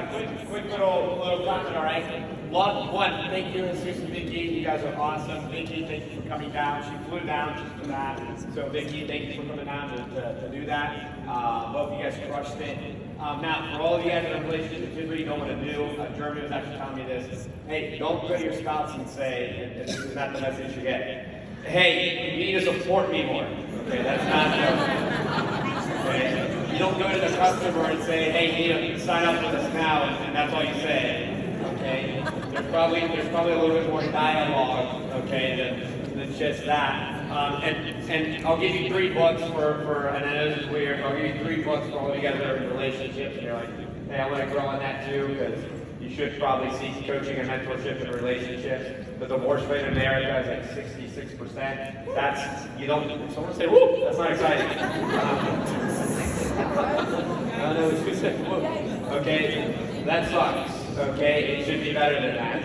quick little comment, all right? One, thank you, Sister Vicky. You guys are awesome. Vicky, thank you for coming down. She flew down just for that. So Vicky, thank you for coming down to do that. Both of you guys crushed it. Now, for all of you guys that are in relationships, particularly you know what to do. Jeremy was actually telling me this. Hey, don't go to your spouse and say, and this is not the message you get. Hey, you need to support me more. Okay, that's not okay. You don't go to the customer and say, hey, you need to sign up with us now, and that's all you say. Okay, there's probably a little bit more dialogue, okay, than just that. And I'll give you 3 books for and I know this is weird, but I'll give you 3 books for all of you guys that are in relationships, and you're like, hey, I want to grow on that too, because you should probably seek coaching and mentorship in relationships. The divorce rate in America is like 66%. That's, you don't, someone say, whoop, that's not exciting. I don't know what you said, whoop. Okay, that sucks. Okay, it should be better than that.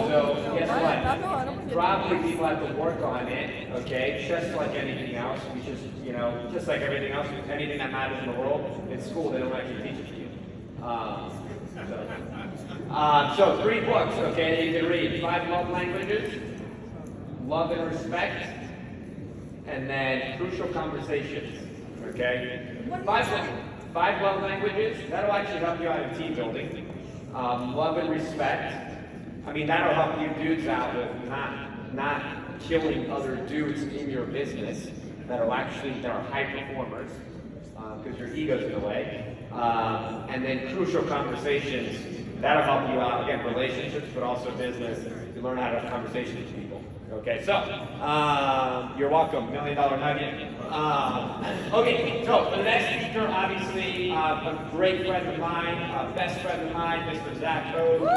So guess what? Probably people have to work on it. Okay, just like anything else. We just like everything else, anything that matters in the world, in school they don't actually teach it to you. So 3 books. Okay, that you can read: 5 love languages, love and respect, and then crucial conversations. Okay, 5 love languages. That'll actually help you out in team building. Love and respect. I mean, that'll help you dudes out with not killing other dudes in your business that are high performers, because your ego's in the way. And then crucial conversations. That'll help you out, again, relationships, but also business. You learn how to have conversations with people. Okay, so you're welcome. $1 Million Nugget. Okay, so the next speaker, obviously, a great friend of mine, best friend of mine, Mr. Zach Hogue.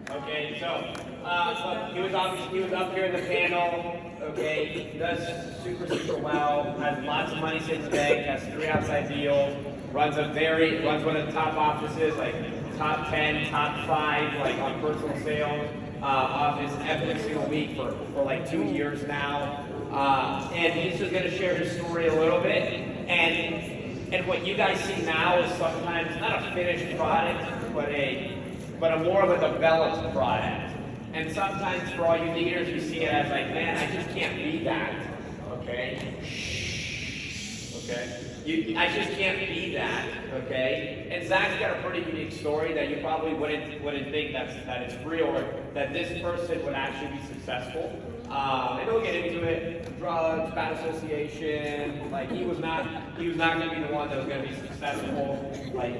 Okay, so he was up here in the panel. Okay, he does super well. Has lots of money sitting in the bank. Has 3 outside deals. Runs one of the top offices, like top 10, top 5, like on personal sales. Office every single week for like 2 years now. And he's just going to share his story a little bit. And what you guys see now is sometimes not a finished product, but a more of a developed product. And sometimes for all you leaders, you see it as like, man, I just can't be that. Okay? Okay? I just can't be that. Okay? And Zach's got a pretty unique story that you probably wouldn't think that it's real, or that this person would actually be successful. And we'll get into it. Drugs, bad association. Like he was not going to be the one that was going to be successful. Like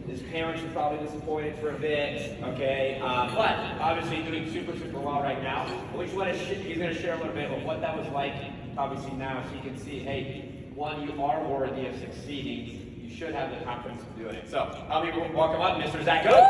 his parents were probably disappointed for a bit. Okay, but obviously doing super well right now. He's going to share a little bit of what that was like. Obviously now, so you can see, hey, one, you are worthy of succeeding. You should have the confidence of doing it. So I'll be welcome up, Mr. Zach Hogue.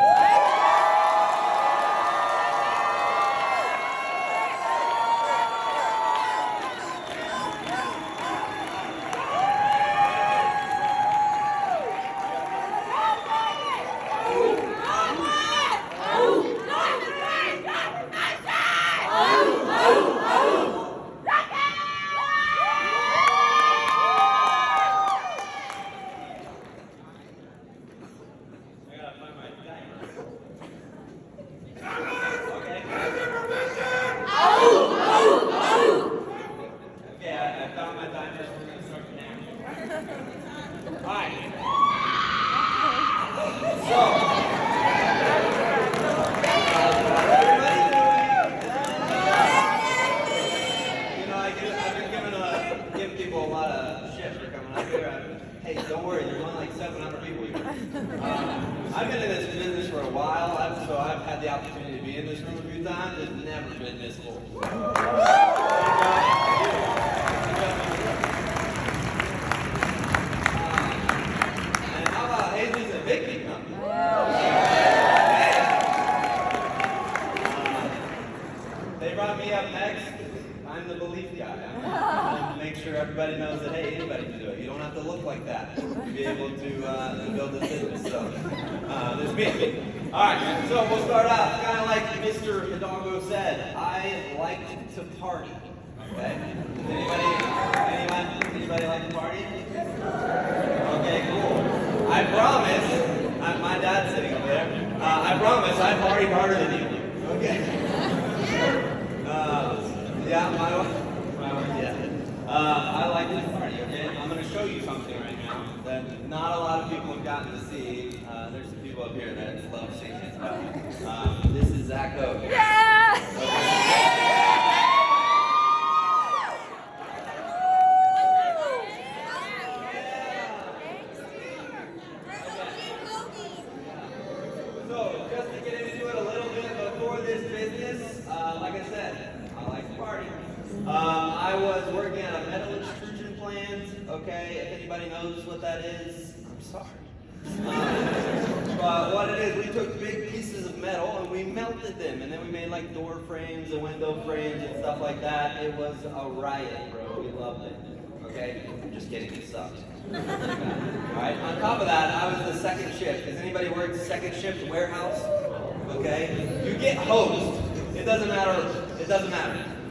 Hey, don't worry, there's only like 700 people here. I've been in this business for a while, so I've had the opportunity to be in this room a few times. It's never been this full. And how about Jesus and Vicky coming? They brought me up next. I'm the belief guy. I'm going to make sure sure everybody knows that, hey, anybody can do it. You don't have to look like that to be able to build this business. So, there's me. All right, so we'll start out. Kind of like Mr. Hidalgo said, I like to party. Okay? Anybody like to party? Okay, cool. I promise, my dad's sitting over there, I promise I party harder than you. Okay? Yeah, my wife, yeah. I like to party, okay? I'm going to show you something right now that not a lot of people have gotten to see. There's some people up here that love seeing it. This is Zach Hogue. Yeah! So, just to get into it a little bit before this business, like I said, I like to party. I was working at a metal extrusion plant, okay? If anybody knows what that is, I'm sorry. But what it is, we took big pieces of metal and we melted them, and then we made like door frames and window frames and stuff like that. It was a riot, bro. We loved it. Okay? I'm just kidding, it sucked. Alright, on top of that, I was the second shift. Has anybody worked second shift warehouse? Okay? You get hosed. It doesn't matter.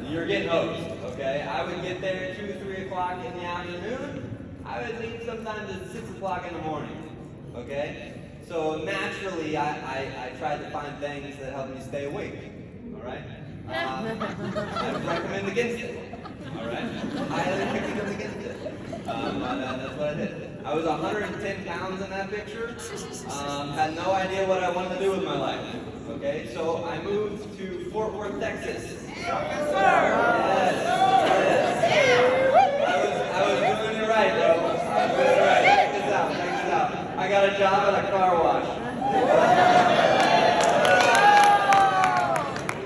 You're getting hosed. Okay? I would get there at 2, 3 o'clock in the afternoon. I would leave sometimes at 6 o'clock in the morning. Okay? So naturally, I tried to find things that help me stay awake. Alright? I recommend against it. Alright? Highly recommend against it. That's what I did. I was 110 pounds in that picture. Had no idea what I wanted to do with my life. Okay? So I moved to Fort Worth, Texas. Yes, I was doing it right, bro. I was doing it right. Check this out. I got a job at a car wash.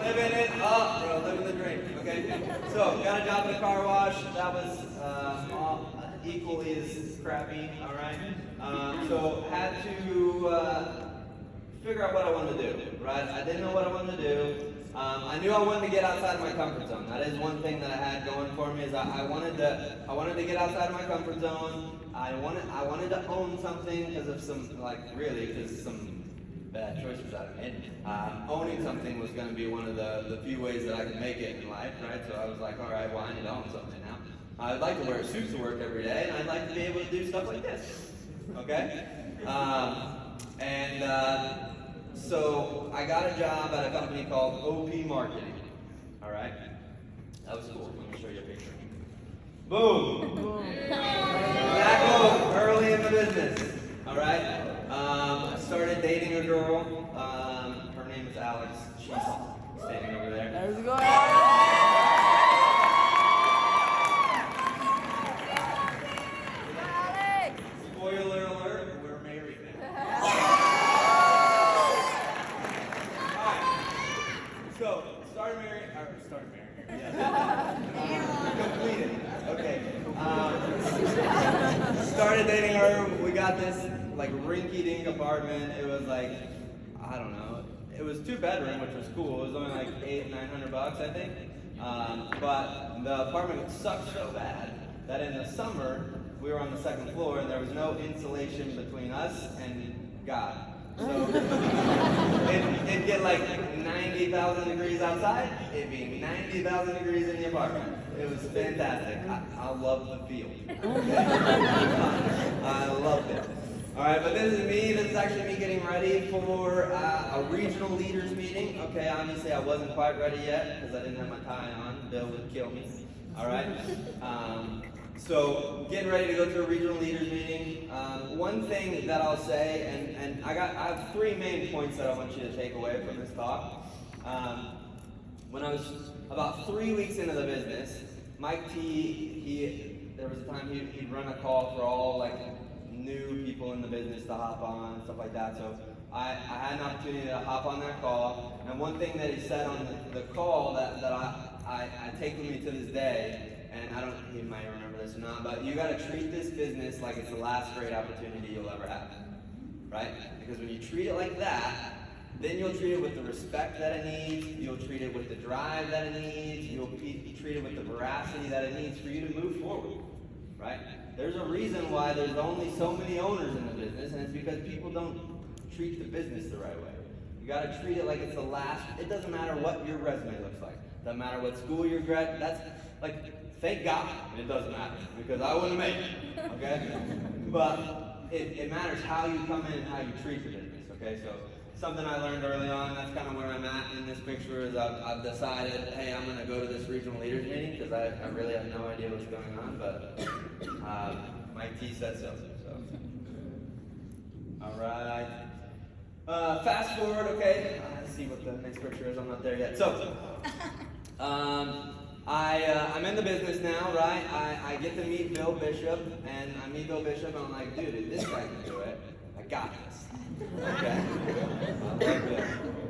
Living it up, bro. Living the dream. Okay? So, got a job at a car wash. That was equally as crappy, alright? So, had to figure out what I wanted to do, right? I didn't know what I wanted to do. I knew I wanted to get outside of my comfort zone. That is one thing that I had going for me, is I wanted to get outside of my comfort zone. I wanted to own something because of some bad choices I made. Owning something was going to be one of the few ways that I could make it in life, right? So I was like, all right, well, I need to own something now. I'd like to wear a suit to work every day, and I'd like to be able to do stuff like this, okay? So I got a job at a company called OP Marketing, all right? That was cool. Let me show you a picture. Boom! Back home, early in the business, all right? I started dating a girl. Her name is Alex. She's standing over there. There's a go. Spoiler alert, we're married now. So, started marrying. Yeah. Completed. Okay. Started dating her. We got this like rinky-dink apartment. It was like, I don't know. It was 2-bedroom, which was cool. It was only like $800-900, I think. But the apartment sucked so bad that in the summer we were on the 2nd floor and there was no insulation between us and God. So it'd get like 90,000 degrees outside, it'd be 90,000 degrees in the apartment. It was fantastic. I loved the field. Okay? I loved it. Alright, but this is me. This is actually me getting ready for a regional leaders meeting. Okay, obviously I wasn't quite ready yet because I didn't have my tie on. Bill would kill me. Alright? So, getting ready to go to a regional leaders meeting. One thing that I'll say, and I have 3 main points that I want you to take away from this talk. When I was about 3 weeks into the business, Mike T, there was a time he'd run a call for all like new people in the business to hop on and stuff like that. So I had an opportunity to hop on that call, and one thing that he said on the call that I take with me to this day, and I don't, he might remember this or not, but you got to treat this business like it's the last great opportunity you'll ever have, right? Because when you treat it like that, then you'll treat it with the respect that it needs, you'll treat it with the drive that it needs, you'll treat it with the veracity that it needs for you to move forward, right? There's a reason why there's only so many owners in the business, and it's because people don't treat the business the right way. You gotta treat it like it's the last, it doesn't matter what your resume looks like. Doesn't matter what school you're that's like, thank God it doesn't matter, because I wouldn't make it, okay? But it matters how you come in and how you treat the business, okay? So something I learned early on, that's kind of where I'm at in this picture, is I've decided, hey, I'm gonna go to this regional leaders meeting, because I really have no idea what's going on, but my T said so. All right. Fast forward, okay. Let's see what the next picture is. I'm not there yet. So, I'm in the business now, right? I get to meet Bill Bishop, and I meet Bill Bishop, and I'm like, dude, if this guy can do it, I got this. Okay.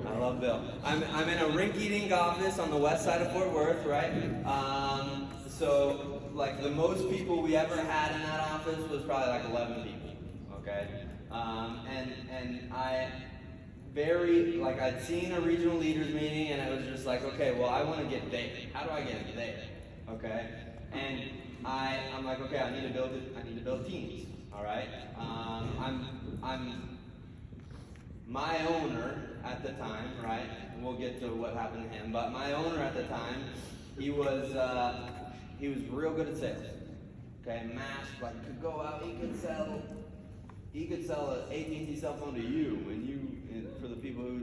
I love Bill. I'm in a rink-eating office on the west side of Fort Worth, right? So, like, the most people we ever had in that office was probably like 11 people. Okay. And I'd seen a regional leaders meeting, and it was just like, okay, well, I want to get there. How do I get there? Okay, and I'm like, okay, I need to build teams. All right, I'm my owner at the time, right? We'll get to what happened to him, but my owner at the time, he was real good at sales. Okay, matched, like, could go out, he could sell an AT&T cell phone to you, and for the people who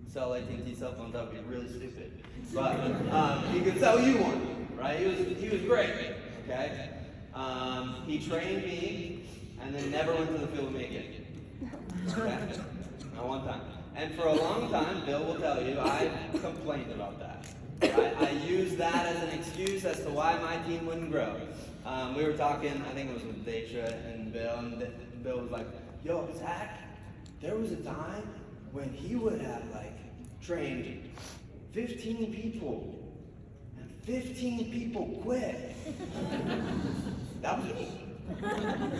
sell AT&T cell phones, that would be really stupid. But he could sell you one, right? He was great, okay? He trained me, and then never went to the field with me again. Okay? Not one time. And for a long time, Bill will tell you, I complained about that. I used that as an excuse as to why my team wouldn't grow. We were talking, I think it was with Daisha and Bill, and Bill was like, yo, Zach, there was a time when he would have, like, trained 15 people, and 15 people quit. That was me.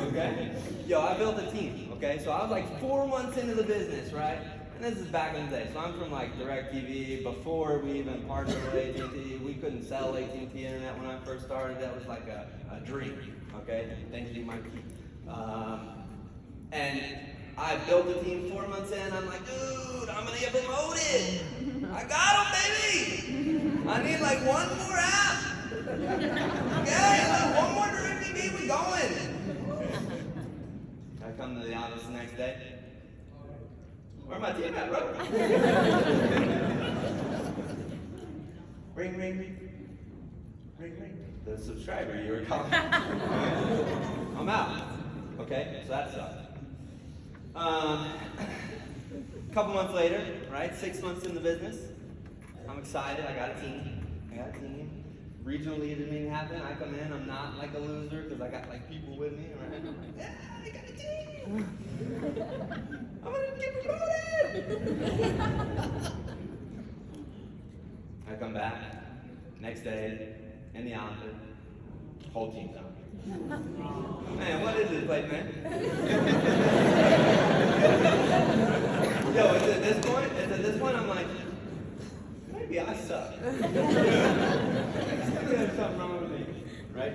Okay? Yo, I built a team, okay? So I was like 4 months into the business, right? And this is back in the day. So I'm from like DirecTV, before we even partnered with AT&T. We couldn't sell AT&T internet when I first started. That was like a dream, okay? Thanks to my team. And I built a team 4 months in. I'm like, dude, I'm gonna get promoted. I got him, baby. I need like one more app. Okay, like one more DirecTV, we going. I come to the office the next day. Where my team at, bro? Ring, ring, ring. Ring, ring. The subscriber you were calling. I'm out. Okay, so that sucked. A couple months later, right? 6 months in the business. I'm excited. I got a team. Regional leader meeting happened. I come in. I'm not like a loser because I got like people with me, right? I'm like, yeah, I got a team. I'm gonna get promoted. I come back next day in the office. Whole team's out. Man, what is this place, man? Yo, it's at this point, I'm like, maybe I suck. Maybe there's something wrong with me, right?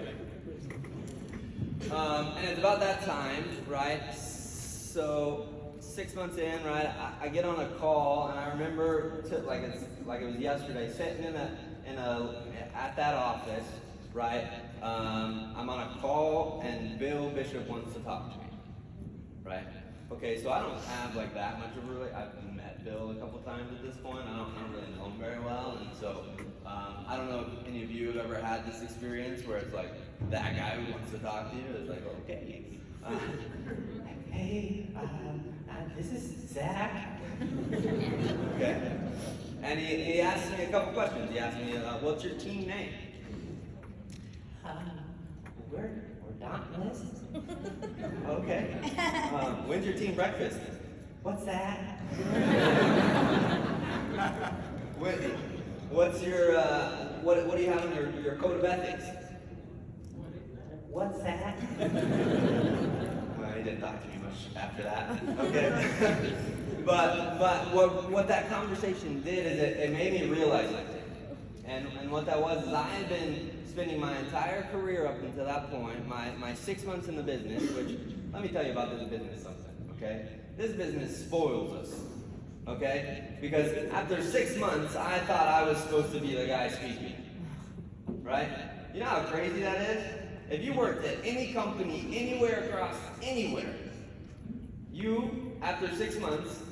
And it's about that time, right? So 6 months in, right? I get on a call, and I remember, like it was yesterday, sitting at that office, right? I'm on a call, and Bill Bishop wants to talk to me, right? Okay, so I don't have like that much of a really. I've met Bill a couple times at this point. I don't really know him very well, and so I don't know if any of you have ever had this experience where it's like that guy who wants to talk to you is like, okay, hey, this is Zach. Okay, and he asked me a couple questions. He asked me, what's your team name? We're Dauntless. Okay. When's your team breakfast? What's that? What's your what do you have in your code of ethics? What's that? Well, he didn't talk to me much after that. Okay. But what that conversation did is it made me realize something. And what that was is I had been spending my entire career up until that point, my 6 months in the business, which, let me tell you about this business something, okay? This business spoils us, okay? Because after 6 months, I thought I was supposed to be the guy speaking, right? You know how crazy that is? If you worked at any company, anywhere across, anywhere, you, after 6 months,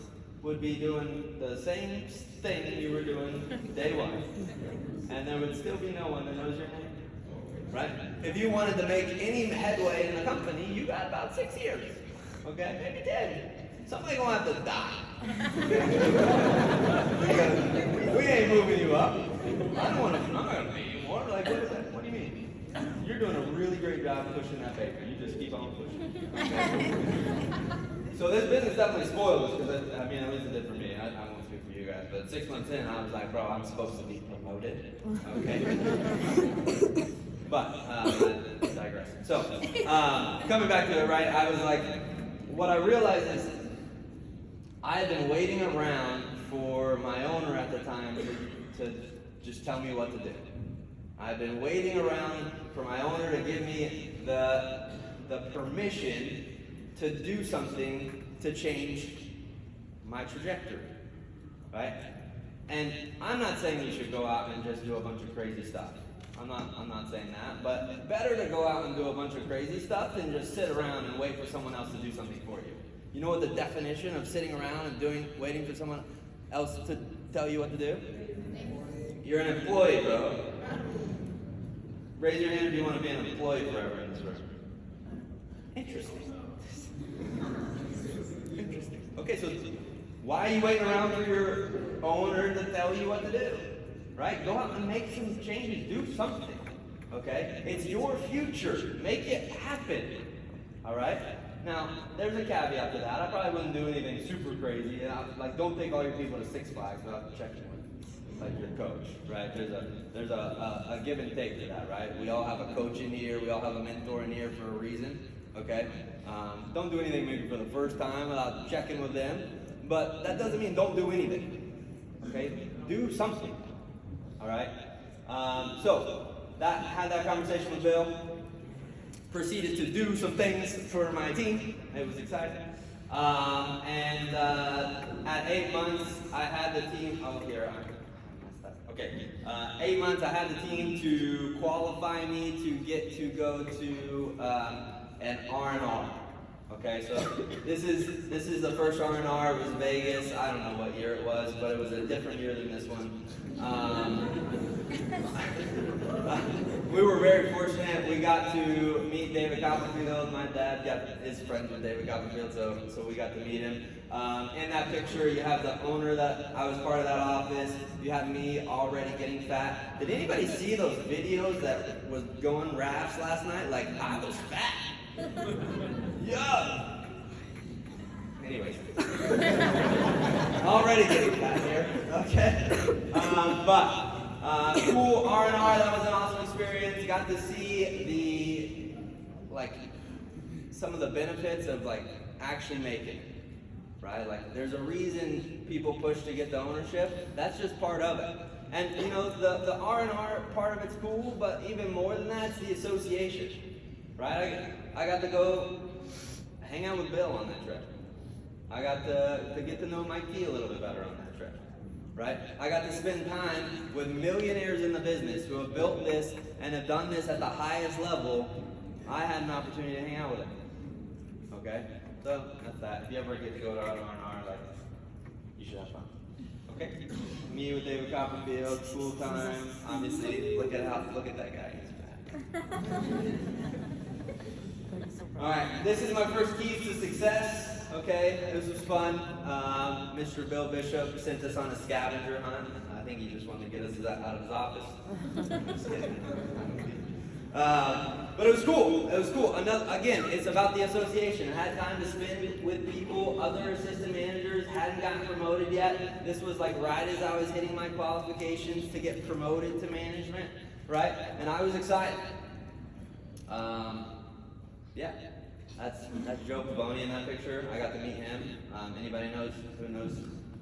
would be doing the same thing you were doing day one. And there would still be no one that knows your name, right? If you wanted to make any headway in the company, you got about 6 years, okay? Maybe 10. Somebody gonna have to die. Because we ain't moving you up. I don't want to, I'm not gonna pay you more. Like, what is that? What do you mean? You're doing a really great job pushing that paper. You just keep on pushing. Okay? So this business definitely spoiled us, because I mean, at least it did for me. I won't speak for you guys, but 6 months in, I was like, bro, I'm supposed to be promoted. Okay. But I digress. So coming back to it, right? I was like, what I realized is I had been waiting around for my owner at the time to just tell me what to do. I've been waiting around for my owner to give me the permission to do something to change my trajectory, right? And I'm not saying you should go out and just do a bunch of crazy stuff. I'm not saying that, but better to go out and do a bunch of crazy stuff than just sit around and wait for someone else to do something for you. You know what the definition of sitting around and waiting for someone else to tell you what to do? You're an employee, bro. Raise your hand if you want to be an employee forever in this room. Interesting. Interesting. Okay, so why are you waiting around for your owner to tell you what to do? Right? Go out and make some changes. Do something. Okay? It's your future. Make it happen. All right? Now, there's a caveat to that. I probably wouldn't do anything super crazy. Like, don't take all your people to Six Flags without checking with, like, your coach. Right? There's a give and take to that. Right? We all have a coach in here. We all have a mentor in here for a reason. Okay? Don't do anything maybe for the first time without checking with them. But that doesn't mean don't do anything. Okay? Do something. All right? So, had that conversation with Bill. Proceeded to do some things for my team. It was exciting. And at 8 months, I had the team. Oh, here I messed up. Okay. 8 months, I had the team to qualify me to get to go to an R&R. Okay, so this is the first R&R. It was Vegas. I don't know what year it was, but it was a different year than this one. We were very fortunate. We got to meet David Copperfield. My dad is friends with David Copperfield, so we got to meet him. In that picture, you have the owner that I was part of that office. You have me already getting fat. Did anybody see those videos that was going rafts last night? Like, I was fat. Yeah. Anyways, already getting fat here. Okay. But cool R&R. That was an awesome experience. Got to see some of the benefits of actually making. Right? Like, there's a reason people push to get the ownership. That's just part of it. And you know, the R&R part of it's cool, but even more than that, it's the association. Right? I got to go hang out with Bill on that trip. I got to get to know Mike T a little bit better on that trip. Right? I got to spend time with millionaires in the business who have built this and have done this at the highest level. I had an opportunity to hang out with them. Okay? So that's that. If you ever get to go to R&R, you should have fun. Okay? Me with David Copperfield, cool time. Obviously, look at that guy. He's fat. Alright, this is my first keys to success. Okay, this was fun. Mr. Bill Bishop sent us on a scavenger hunt. I think he just wanted to get us out of his office. Just kidding. But it was cool. It was cool. Again, it's about the association. I had time to spend with people. Other assistant managers hadn't gotten promoted yet. This was right as I was hitting my qualifications to get promoted to management, right? And I was excited. Yeah. That's Joe Pavoni in that picture. I got to meet him. Anybody who knows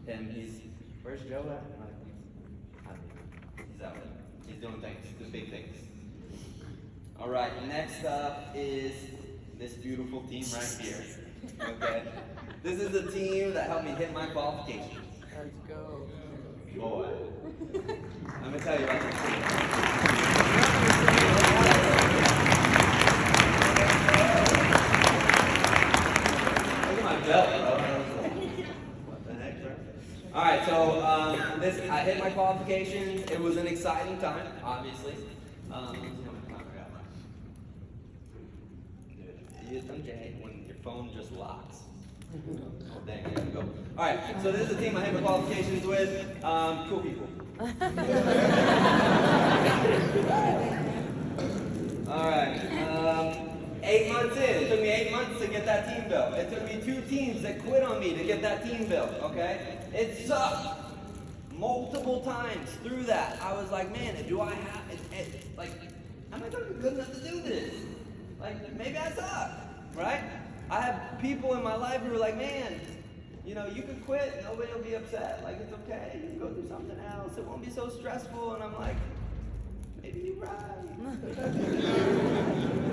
him? Where's Joe at? He's out there. He's doing things, doing big things. All right, next up is this beautiful team right here. Okay, this is the team that helped me hit my qualifications. Let's go. Boy, let me tell you about this team. Look at my belt, bro. What the heck, bro? All right, so I hit my qualifications. It was an exciting time, obviously. Jay, when your phone just locks. Oh, dang, there we go. All right, so this is the team I hit my qualifications with. Cool people. All right, 8 months in. It took me 8 months to get that team built. It took me 2 teams that quit on me to get that team built, okay? It sucked. Multiple times through that, I was like, man, do I have, like, am I going to be good enough to do this? Like, maybe I suck, right? I have people in my life who are like, man, you know, you could quit, nobody will be upset. Like, it's okay, you can go do something else. It won't be so stressful. And I'm like, maybe you're right. You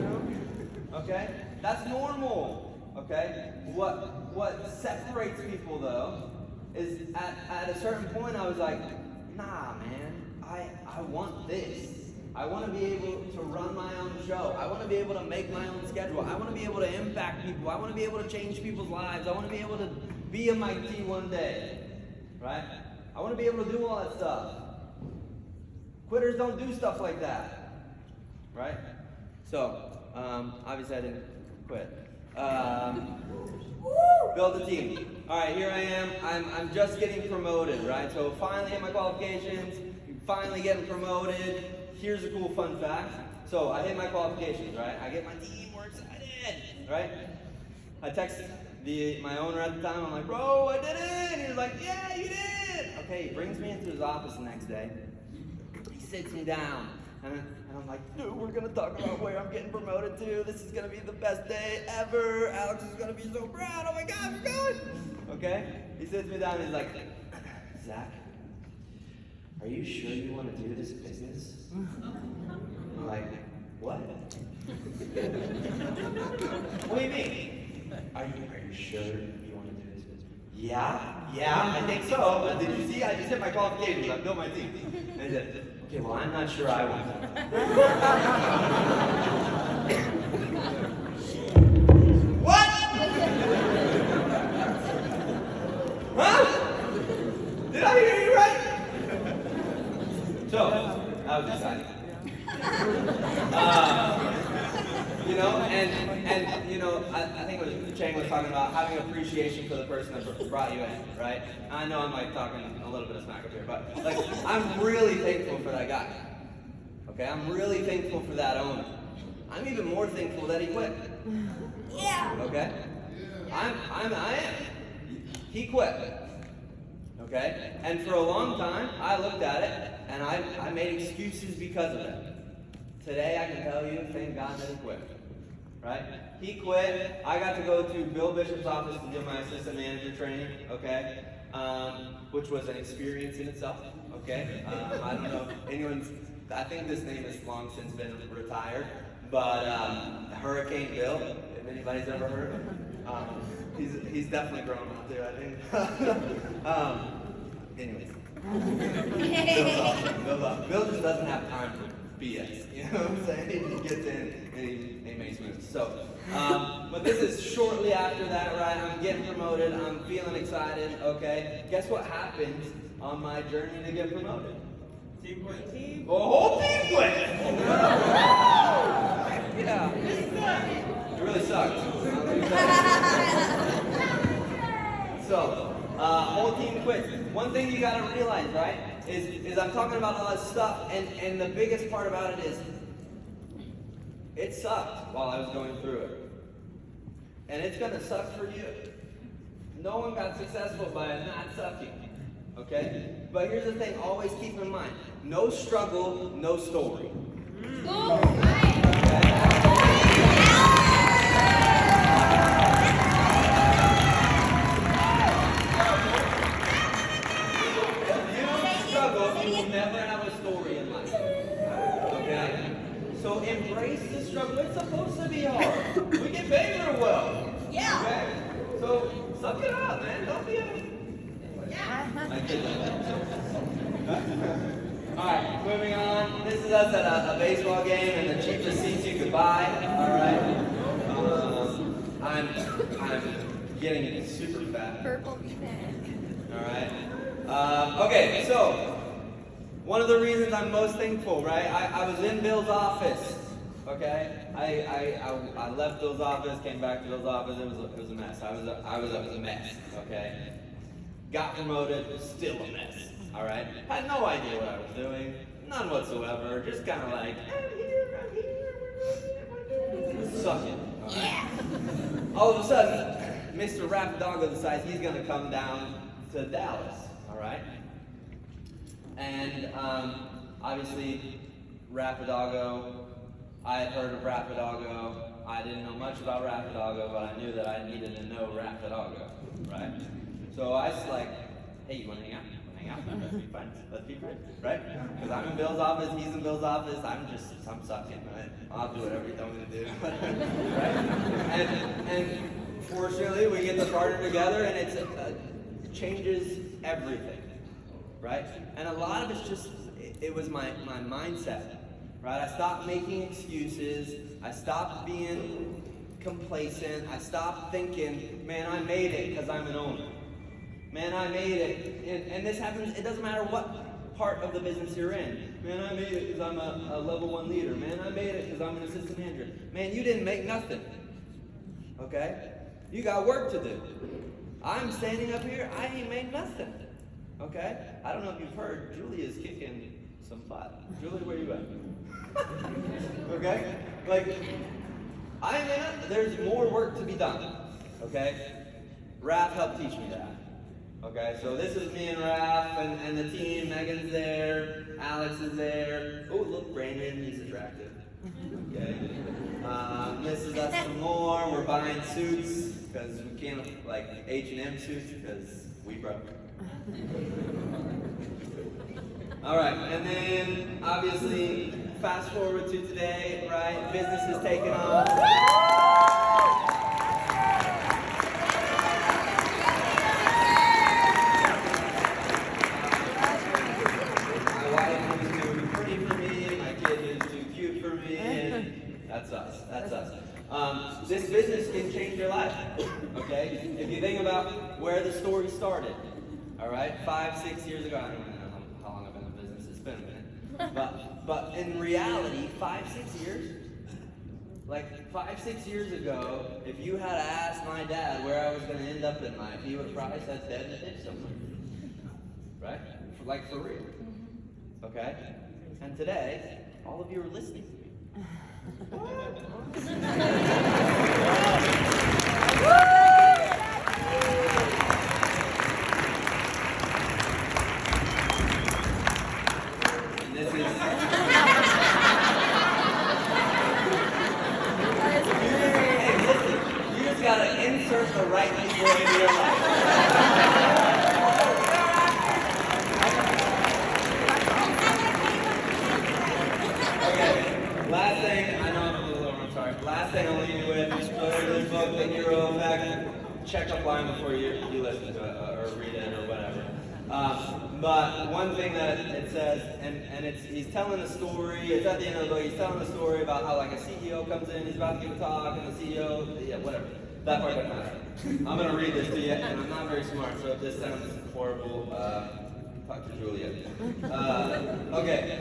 know? Okay? That's normal, okay? What separates people, though, is at a certain point, I was like, nah, man, I want this. I want to be able to run my own show. I want to be able to make my own schedule. I want to be able to impact people. I want to be able to change people's lives. I want to be able to be a Mike T one day, right? I want to be able to do all that stuff. Quitters don't do stuff like that, right? So, obviously I didn't quit. Build a team. All right, here I am. I'm just getting promoted, right? So finally hit my qualifications. Finally getting promoted. Here's a cool fun fact. So I hit my qualifications, right? I get my team, we're excited, right? I text my owner at the time. I'm like, bro, I did it. And he was like, yeah, you did. Okay, he brings me into his office the next day. He sits me down. And I'm like, dude, we're going to talk about where I'm getting promoted to. This is going to be the best day ever. Alex is going to be so proud. Oh my God, we're going. Okay? He sits me down and he's like, Zach, are you sure you want to do this business? I'm like, what? What do you mean? Are you sure you want to do this business? Yeah, I think so. Did you see? I just hit my qualifications. I built my team. And he said, okay, well, I'm not sure I want to. What? Huh? Did I hear you right? So, that was exciting. You know, and you know, I think it was Chang was talking about having appreciation for the person that brought you in, right? I know I'm like talking a little bit of smack up here, but like I'm really thankful for that guy. Okay, I'm really thankful for that owner. I'm even more thankful that he quit. Yeah. Okay? I am. He quit. Okay? And for a long time, I looked at it and I made excuses because of it. Today, I can tell you, thank God that he quit. Right? He quit. I got to go to Bill Bishop's office to do my assistant manager training, okay? Which was an experience in itself, okay? I don't know if anyone's, I think this name has long since been retired, but Hurricane Bill, if anybody's ever heard of him, he's definitely grown up too, I think. Anyways. Bill just doesn't have time for BS, you know what I'm saying? He gets in and he makes moves. So, but this is shortly after that, right? I'm getting promoted. I'm feeling excited, okay? Guess what happened on my journey to get promoted? Team quit. The whole team quit! Yeah. It really sucked. So, whole team quits. One thing you gotta realize, right, is I'm talking about all this stuff, and the biggest part about it is, it sucked while I was going through it. And it's gonna suck for you. No one got successful by it not sucking, okay? But here's the thing, always keep in mind, no struggle, no story. Okay? will never have a story in life. Okay? So embrace the struggle. It's supposed to be hard. We get paid real well. Yeah. Okay? So suck it up, man. Don't be a... Yeah. I kid that. Alright, moving on. This is us at a baseball game and the cheapest seats you could buy. Alright. I'm getting super fat. Purple man. Alright. Okay, so one of the reasons I'm most thankful, right? I was in Bill's office. Okay? I left Bill's office, came back to Bill's office, it was a mess. I was a mess. Okay? Got promoted, still a mess. Alright? Had no idea what I was doing. None whatsoever. Just kinda like, I'm here, we're doing it. Sucking. Yeah. All of a sudden, Mr. Rapidago decides he's gonna come down to Dallas. Alright? And obviously Rapidago, I had heard of Rapidago. I didn't know much about Rapidago, but I knew that I needed to know Rapidago. Right? So I was like, hey, you wanna hang out? Let's be friends. Let's be friends, right? Because I'm in Bill's office, he's in Bill's office. I'm sucking, right? I'll do whatever you tell me to do, right? And fortunately, we get to partner together, and it changes everything, right? And a lot of it's just it was my mindset, right? I stopped making excuses. I stopped being complacent. I stopped thinking, man, I made it because I'm an owner. Man, I made it. And this happens, it doesn't matter what part of the business you're in. Man, I made it because I'm a level 1 leader. Man, I made it because I'm an assistant manager. Man, you didn't make nothing. Okay? You got work to do. I'm standing up here, I ain't made nothing. Okay? I don't know if you've heard, Julie is kicking some butt. Julie, where you at? Okay? Like, there's more work to be done. Okay? Raph helped teach me that. Okay, so this is me and Raph and the team. Megan's there, Alex is there. Oh, look, Brandon, he's attractive. Okay. This is us some more. We're buying suits because we can't, like H&M suits because we broke. All right, and then obviously fast forward to today, right? Business is taking off. That's us. This business can change your life, okay? If you think about where the story started, all right? 5-6 years ago, I don't even know how long I've been in business. It's been a minute. But in reality, 5-6 years, like 5-6 years ago, if you had asked my dad where I was going to end up in life, he would have probably said dead in a ditch somewhere, right? Like for real, okay? And today, all of you are listening to me. And this is hey, listen, you just gotta insert the right people into your life. Last thing, I know I'm a little over, I'm sorry. Last thing I'll leave you with, go to this book, The Hero Effect. Check up line before you listen to it or read it or whatever. But one thing that it says, and he's telling a story, it's at the end of the book, he's telling a story about how like a CEO comes in, he's about to give a talk, and the CEO, yeah, whatever. That part doesn't matter. I'm going to read this to you, and I'm not very smart, so if this sounds horrible, talk to Julia. Okay.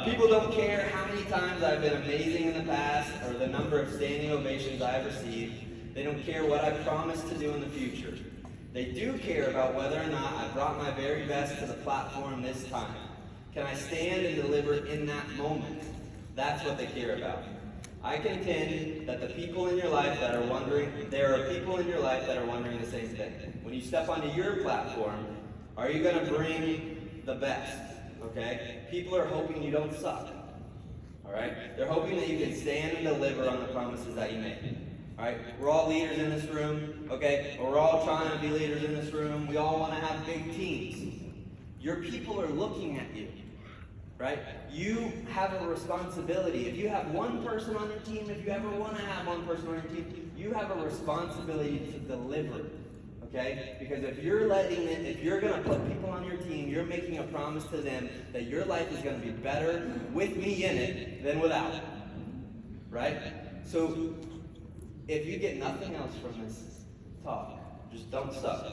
People don't care how many times I've been amazing in the past or the number of standing ovations I've received. They don't care what I promise to do in the future. They do care about whether or not I brought my very best to the platform this time. Can I stand and deliver in that moment? That's what they care about. I contend that the people in your life that are wondering, there are people in your life that are wondering the same thing. When you step onto your platform, are you going to bring the best? Okay? People are hoping you don't suck. Alright? They're hoping that you can stand and deliver on the promises that you make. Alright? We're all leaders in this room. Okay? We're all trying to be leaders in this room. We all want to have big teams. Your people are looking at you, right? You have a responsibility. If you have one person on your team, if you ever want to have one person on your team, you have a responsibility to deliver, okay? Because if you're if you're going to put people on your team, you're making a promise to them that your life is going to be better with me in it than without it, right? So if you get nothing else from this talk, just don't suck.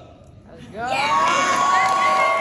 Let's go.